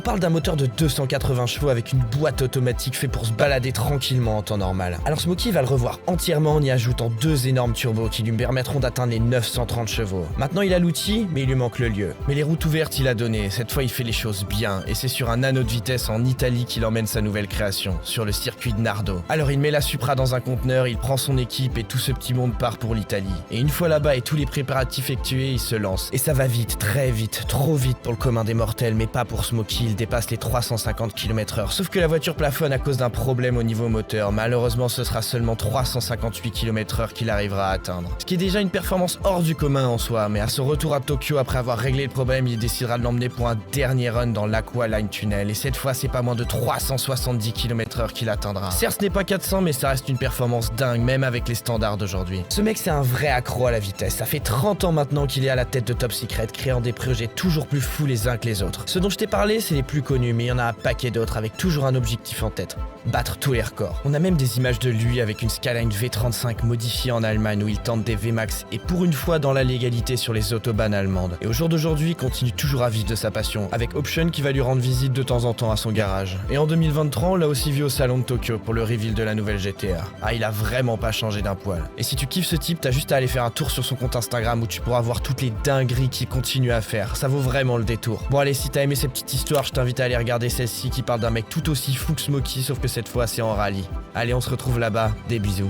On parle d'un moteur de 280 chevaux avec une boîte automatique fait pour se balader tranquillement en temps normal. Alors Smoky va le revoir entièrement en y ajoutant 2 énormes turbos qui lui permettront d'atteindre les 930 chevaux. Maintenant il a l'outil, mais il lui manque le lieu. Mais les routes ouvertes il a donné, cette fois il fait les choses bien, et c'est sur un anneau de vitesse en Italie qu'il emmène sa nouvelle création, sur le circuit de Nardo. Alors il met la Supra dans un conteneur, il prend son équipe et tout ce petit monde part pour l'Italie. Et une fois là-bas et tous les préparatifs effectués, il se lance. Et ça va vite, très vite, trop vite pour le commun des mortels, mais pas pour Smoky. Il dépasse les 350 km/h. Sauf que la voiture plafonne à cause d'un problème au niveau moteur. Malheureusement, ce sera seulement 358 km/h qu'il arrivera à atteindre. Ce qui est déjà une performance hors du commun en soi, mais à son retour à Tokyo, après avoir réglé le problème, il décidera de l'emmener pour un dernier run dans l'Aqua Line Tunnel. Et cette fois, c'est pas moins de 370 km/h qu'il atteindra. Certes, ce n'est pas 400, mais ça reste une performance dingue, même avec les standards d'aujourd'hui. Ce mec, c'est un vrai accro à la vitesse. Ça fait 30 ans maintenant qu'il est à la tête de Top Secret, créant des projets toujours plus fous les uns que les autres. Ceux dont je t'ai parlé, c'est les plus connus, mais il y en a un paquet d'autres avec toujours un objectif en tête: battre tous les records. On a même des images de lui avec une Skyline V35 modifiée en Allemagne où il tente des VMAX et pour une fois dans la légalité sur les autobahns allemandes. Et au jour d'aujourd'hui, il continue toujours à vivre de sa passion, avec Option qui va lui rendre visite de temps en temps à son garage. Et en 2023, on l'a aussi vu au salon de Tokyo pour le reveal de la nouvelle GTR. Ah, il a vraiment pas changé d'un poil. Et si tu kiffes ce type, t'as juste à aller faire un tour sur son compte Instagram où tu pourras voir toutes les dingueries qu'il continue à faire. Ça vaut vraiment le détour. Bon allez, si t'as aimé cette petite histoire, je t'invite à aller regarder celle-ci qui parle d'un mec tout aussi fou que Smoky, sauf que cette fois c'est en rallye. Allez, on se retrouve là-bas, des bisous.